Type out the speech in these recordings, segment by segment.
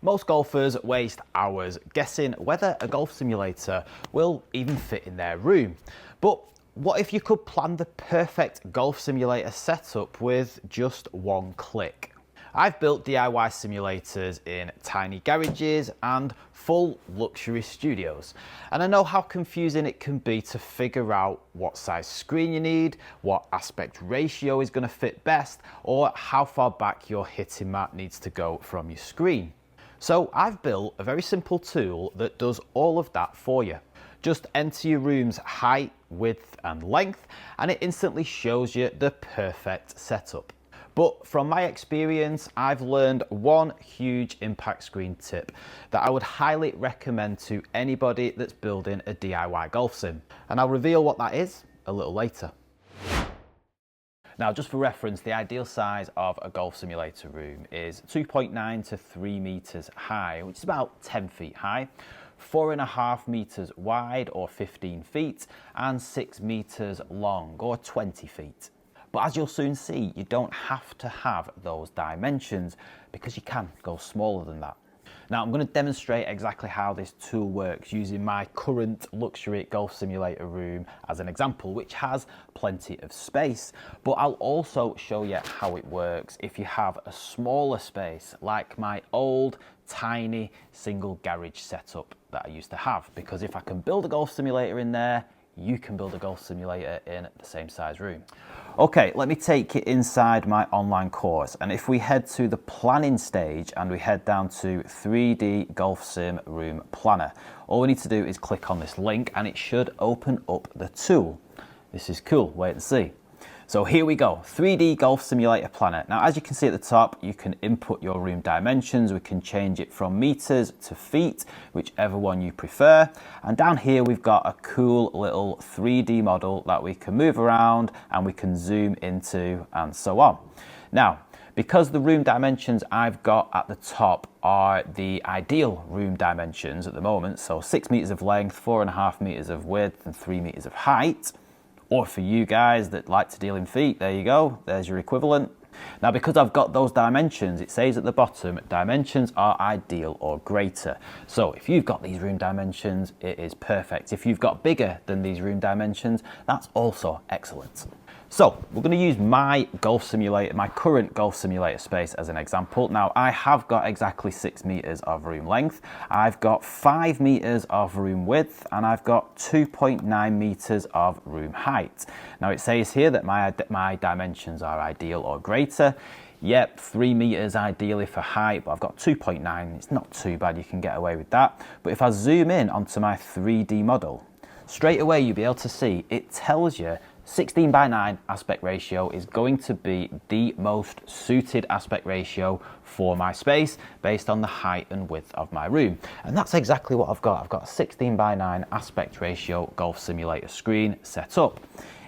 Most golfers waste hours guessing whether a golf simulator will even fit in their room. But what if you could plan the perfect golf simulator setup with just one click? I've built DIY simulators in tiny garages and full luxury studios, and I know how confusing it can be to figure out what size screen you need, what aspect ratio is going to fit best, or how far back your hitting mat needs to go from your screen. So I've built a very simple tool that does all of that for you. Just enter your room's height, width and length, and it instantly shows you the perfect setup. But from my experience, I've learned one huge impact screen tip that I would highly recommend to anybody that's building a DIY golf sim. And I'll reveal what that is a little later. Now, just for reference, the ideal size of a golf simulator room is 2.9 to 3 meters high, which is about 10 feet high, 4.5 meters wide or 15 feet, and 6 meters long or 20 feet. But as you'll soon see, you don't have to have those dimensions because you can go smaller than that. Now I'm going to demonstrate exactly how this tool works using my current luxury golf simulator room as an example, which has plenty of space. But I'll also show you how it works if you have a smaller space like my old tiny single garage setup that I used to have. Because if I can build a golf simulator in there, you can build a golf simulator in the same size room. Okay, let me take you inside my online course, and if we head to the planning stage and we head down to 3D Golf Sim Room Planner, all we need to do is click on this link and it should open up the tool. This is cool, wait and see. So here we go, 3D Golf Simulator Planner. Now, as you can see at the top, you can input your room dimensions. We can change it from meters to feet, whichever one you prefer. And down here, we've got a cool little 3D model that we can move around and we can zoom into and so on. Now, because the room dimensions I've got at the top are the ideal room dimensions at the moment, so 6 meters of length, 4.5 meters of width, and 3 meters of height, or for you guys that like to deal in feet, there you go, there's your equivalent. Now, because I've got those dimensions, it says at the bottom, dimensions are ideal or greater. So if you've got these room dimensions, it is perfect. If you've got bigger than these room dimensions, that's also excellent. So we're going to use my golf simulator, my current golf simulator space as an example. Now, I have got exactly 6 meters of room length. I've got 5 meters of room width, and I've got 2.9 meters of room height. Now, it says here that my dimensions are ideal or greater. Yep, 3 meters ideally for height, but I've got 2.9. It's not too bad, you can get away with that. But if I zoom in onto my 3D model, straight away you'll be able to see it tells you 16:9 aspect ratio is going to be the most suited aspect ratio for my space based on the height and width of my room. And that's exactly what I've got. I've got a 16:9 aspect ratio golf simulator screen set up.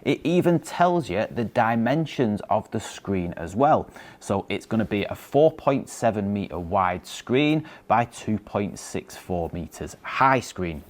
It even tells you the dimensions of the screen as well. So it's going to be a 4.7 meter wide screen by 2.64 meters high screen.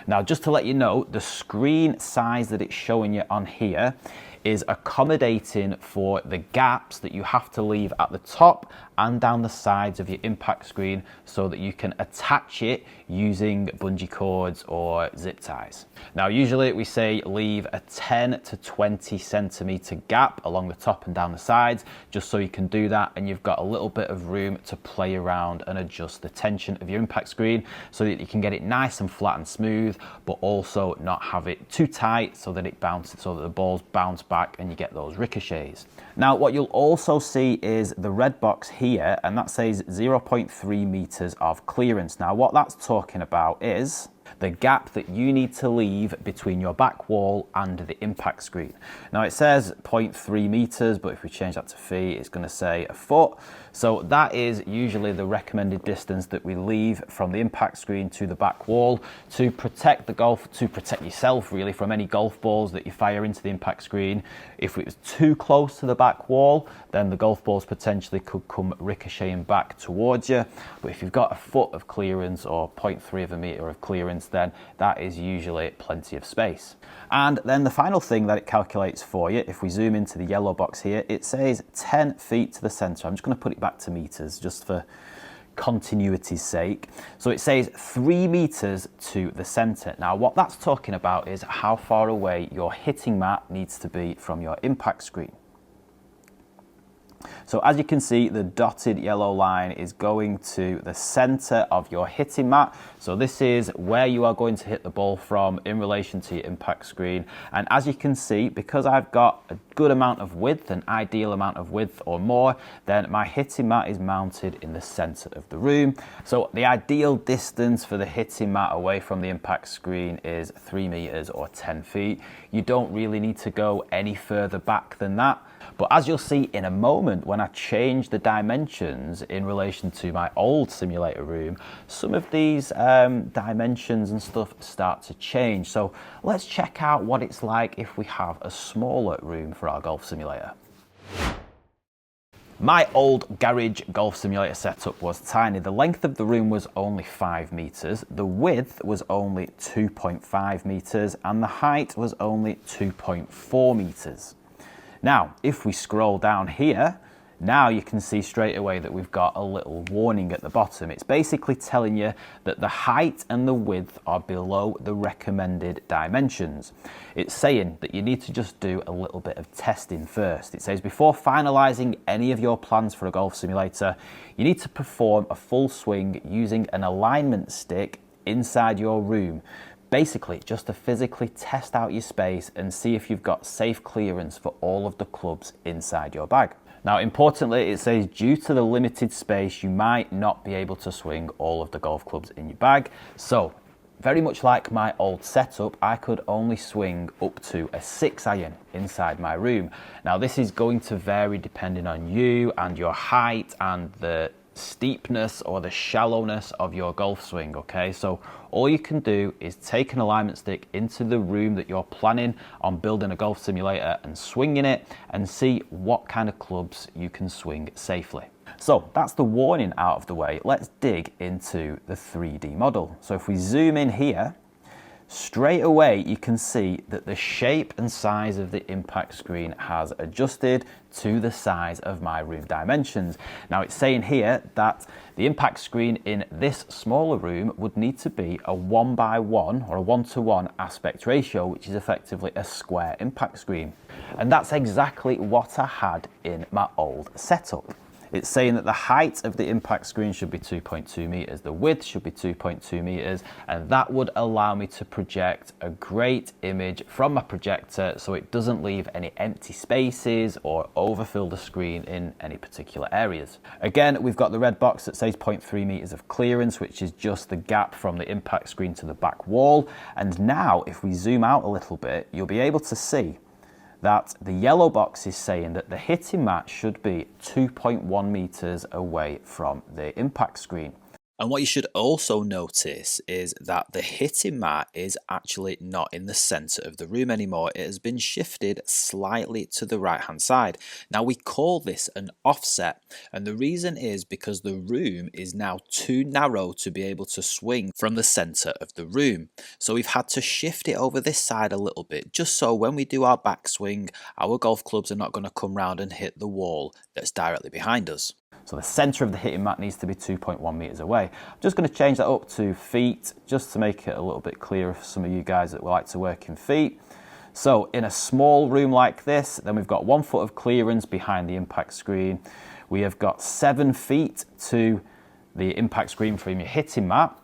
Now, just to let you know, the screen size that it's showing you on here is accommodating for the gaps that you have to leave at the top and down the sides of your impact screen so that you can attach it using bungee cords or zip ties. Now, usually we say leave a 10 to 20 centimeter gap along the top and down the sides, just so you can do that and you've got a little bit of room to play around and adjust the tension of your impact screen so that you can get it nice and flat and smooth, but also not have it too tight so that it bounces, so that the balls bounce back and you get those ricochets. Now, what you'll also see is the red box here, and that says 0.3 meters of clearance. Now, what that's talking about is the gap that you need to leave between your back wall and the impact screen. Now, it says 0.3 meters, but if we change that to feet, it's going to say a foot. So that is usually the recommended distance that we leave from the impact screen to the back wall to protect the golf, to protect yourself really from any golf balls that you fire into the impact screen. If it was too close to the back wall, then the golf balls potentially could come ricocheting back towards you. But if you've got a foot of clearance or 0.3 of a meter of clearance, then that is usually plenty of space. And then the final thing that it calculates for you, if we zoom into the yellow box here, it says 10 feet to the center. I'm just going to put it back to meters just for continuity's sake. So it says 3 meters to the center. Now what that's talking about is how far away your hitting mat needs to be from your impact screen. So as you can see, the dotted yellow line is going to the center of your hitting mat. So this is where you are going to hit the ball from in relation to your impact screen. And as you can see, because I've got a good amount of width, an ideal amount of width or more, then my hitting mat is mounted in the center of the room. So the ideal distance for the hitting mat away from the impact screen is 3 meters or 10 feet. You don't really need to go any further back than that. But as you'll see in a moment, when I change the dimensions in relation to my old simulator room, some of these dimensions and stuff start to change. So let's check out what it's like if we have a smaller room for our golf simulator. My old garage golf simulator setup was tiny. The length of the room was only 5 meters, the width was only 2.5 meters, and the height was only 2.4 meters. Now, if we scroll down here, now you can see straight away that we've got a little warning at the bottom. It's basically telling you that the height and the width are below the recommended dimensions. It's saying that you need to just do a little bit of testing first. It says before finalizing any of your plans for a golf simulator, you need to perform a full swing using an alignment stick inside your room. Basically, just to physically test out your space and see if you've got safe clearance for all of the clubs inside your bag. Now, importantly, it says due to the limited space, you might not be able to swing all of the golf clubs in your bag. So, very much like my old setup, I could only swing up to a 6-iron inside my room. Now, this is going to vary depending on you and your height and the steepness or the shallowness of your golf swing, okay? So all you can do is take an alignment stick into the room that you're planning on building a golf simulator and swinging it and see what kind of clubs you can swing safely. So that's the warning out of the way. Let's dig into the 3D model. So if we zoom in here, straight away you can see that the shape and size of the impact screen has adjusted to the size of my room dimensions. Now it's saying here that the impact screen in this smaller room would need to be a 1:1 or a 1:1 aspect ratio, which is effectively a square impact screen. And that's exactly what I had in my old setup. It's saying that the height of the impact screen should be 2.2 meters, the width should be 2.2 meters, and that would allow me to project a great image from my projector so it doesn't leave any empty spaces or overfill the screen in any particular areas. Again, we've got the red box that says 0.3 meters of clearance, which is just the gap from the impact screen to the back wall. And now if we zoom out a little bit, you'll be able to see that the yellow box is saying that the hitting mat should be 2.1 meters away from the impact screen. And what you should also notice is that the hitting mat is actually not in the center of the room anymore. It has been shifted slightly to the right hand side. Now we call this an offset, and the reason is because the room is now too narrow to be able to swing from the center of the room. So we've had to shift it over this side a little bit, just so when we do our backswing, our golf clubs are not going to come round and hit the wall that's directly behind us. So the center of the hitting mat needs to be 2.1 meters away. I'm just going to change that up to feet, just to make it a little bit clearer for some of you guys that like to work in feet. So in a small room like this, then we've got 1 foot of clearance behind the impact screen. We have got 7 feet to the impact screen from your hitting mat.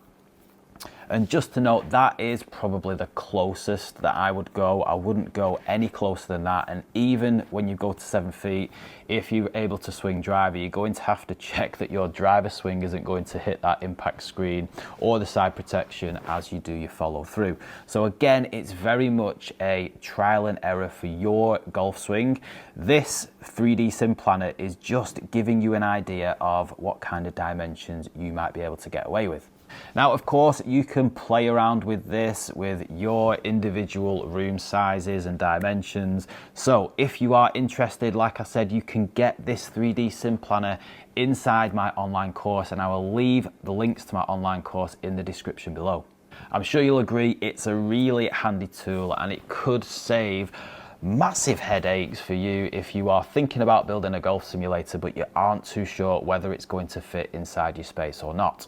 And just to note, that is probably the closest that I would go. I wouldn't go any closer than that. And even when you go to 7 feet, if you're able to swing driver, you're going to have to check that your driver swing isn't going to hit that impact screen or the side protection as you do your follow through. So again, it's very much a trial and error for your golf swing. This 3D sim planner is just giving you an idea of what kind of dimensions you might be able to get away with. Now, of course, you can play around with this with your individual room sizes and dimensions. So if you are interested, like I said, you can get this 3D sim planner inside my online course, and I will leave the links to my online course in the description below. I'm sure you'll agree it's a really handy tool, and it could save massive headaches for you if you are thinking about building a golf simulator but you aren't too sure whether it's going to fit inside your space or not.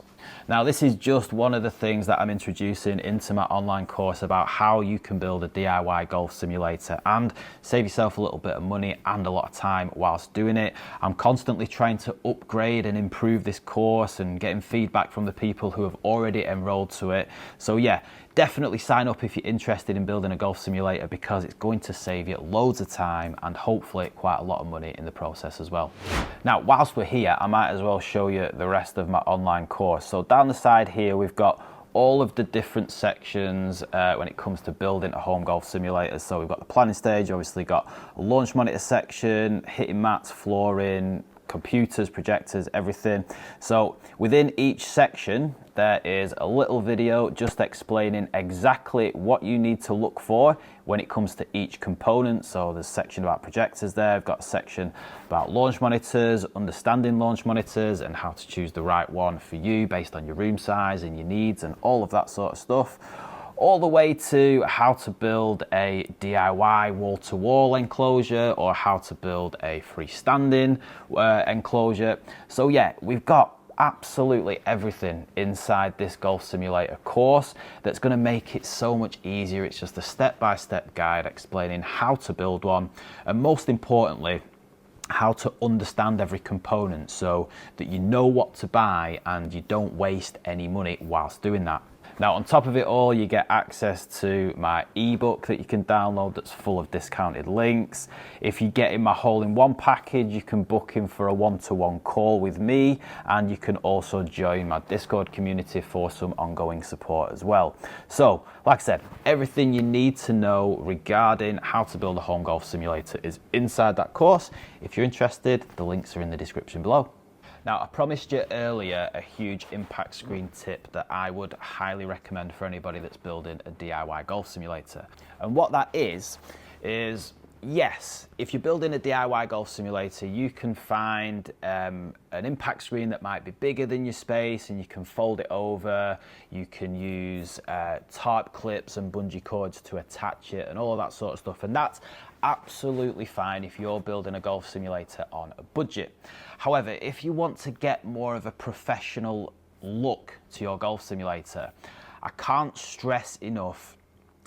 Now, this is just one of the things that I'm introducing into my online course about how you can build a DIY golf simulator and save yourself a little bit of money and a lot of time whilst doing it. I'm constantly trying to upgrade and improve this course and getting feedback from the people who have already enrolled to it. So yeah, definitely sign up if you're interested in building a golf simulator, because it's going to save you loads of time and hopefully quite a lot of money in the process as well. Now, whilst we're here, I might as well show you the rest of my online course. So down the side here, we've got all of the different sections when it comes to building a home golf simulator. So we've got the planning stage, obviously got a launch monitor section, hitting mats, flooring, computers, projectors, everything. So within each section, there is a little video just explaining exactly what you need to look for when it comes to each component. So there's a section about projectors there. I've got a section about launch monitors, understanding launch monitors and how to choose the right one for you based on your room size and your needs and all of that sort of stuff. All the way to how to build a DIY wall-to-wall enclosure or how to build a freestanding enclosure. So yeah, we've got absolutely everything inside this golf simulator course that's going to make it so much easier. It's just a step-by-step guide explaining how to build one, and most importantly, how to understand every component so that you know what to buy and you don't waste any money whilst doing that. Now, on top of it all, you get access to my ebook that you can download that's full of discounted links. If you get in my hole-in-one package, you can book in for a one-to-one call with me, and you can also join my Discord community for some ongoing support as well. So, like I said, everything you need to know regarding how to build a home golf simulator is inside that course. If you're interested, the links are in the description below. Now, I promised you earlier a huge impact screen tip that I would highly recommend for anybody that's building a DIY golf simulator. And what that is yes, if you're building a DIY golf simulator, you can find an impact screen that might be bigger than your space, and you can fold it over. You can use tarp clips and bungee cords to attach it and all of that sort of stuff. And that's absolutely fine if you're building a golf simulator on a budget. However, if you want to get more of a professional look to your golf simulator, I can't stress enough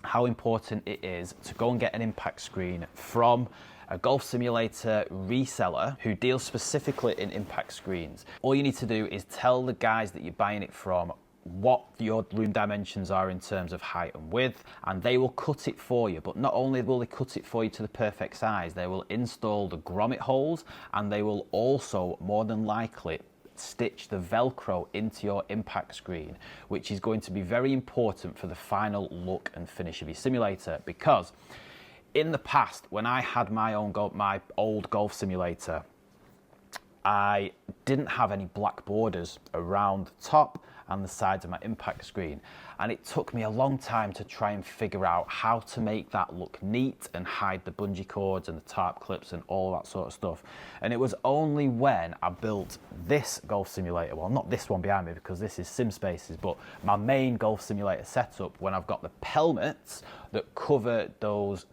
how important it is to go and get an impact screen from a golf simulator reseller who deals specifically in impact screens. All you need to do is tell the guys that you're buying it from what your room dimensions are in terms of height and width, and they will cut it for you. But not only will they cut it for you to the perfect size, they will install the grommet holes, and they will also more than likely stitch the Velcro into your impact screen, which is going to be very important for the final look and finish of your simulator. Because in the past, when I had my old golf simulator, I didn't have any black borders around the top and the sides of my impact screen, and it took me a long time to try and figure out how to make that look neat and hide the bungee cords and the tarp clips and all that sort of stuff. And it was only when I built this golf simulator, well, not this one behind me because this is SimSpaces, but my main golf simulator setup, when I've got the pelmets that cover those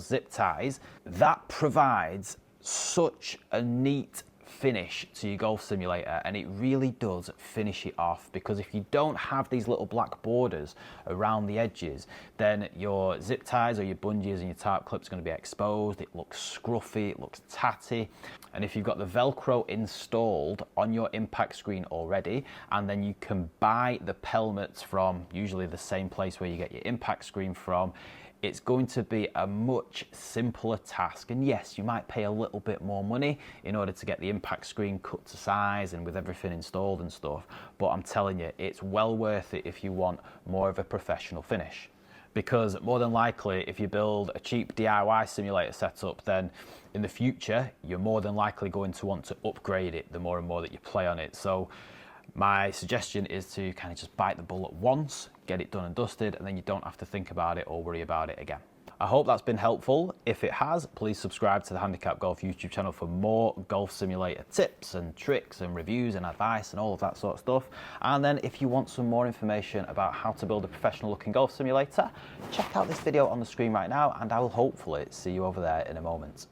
zip ties, that provides such a neat finish to your golf simulator, and it really does finish it off. Because if you don't have these little black borders around the edges, then your zip ties or your bungees and your tarp clips are going to be exposed. It looks scruffy, it looks tatty. And if you've got the Velcro installed on your impact screen already, and then you can buy the pelmets from usually the same place where you get your impact screen from, it's going to be a much simpler task. And yes, you might pay a little bit more money in order to get the impact screen cut to size and with everything installed and stuff, but I'm telling you, it's well worth it if you want more of a professional finish. Because more than likely, if you build a cheap DIY simulator setup, then in the future, you're more than likely going to want to upgrade it the more and more that you play on it. So my suggestion is to kind of just bite the bullet once, get it done and dusted, and then you don't have to think about it or worry about it again. I hope that's been helpful. If it has, please subscribe to the Handicap Golf YouTube channel for more golf simulator tips and tricks and reviews and advice and all of that sort of stuff. And then if you want some more information about how to build a professional looking golf simulator, check out this video on the screen right now, and I will hopefully see you over there in a moment.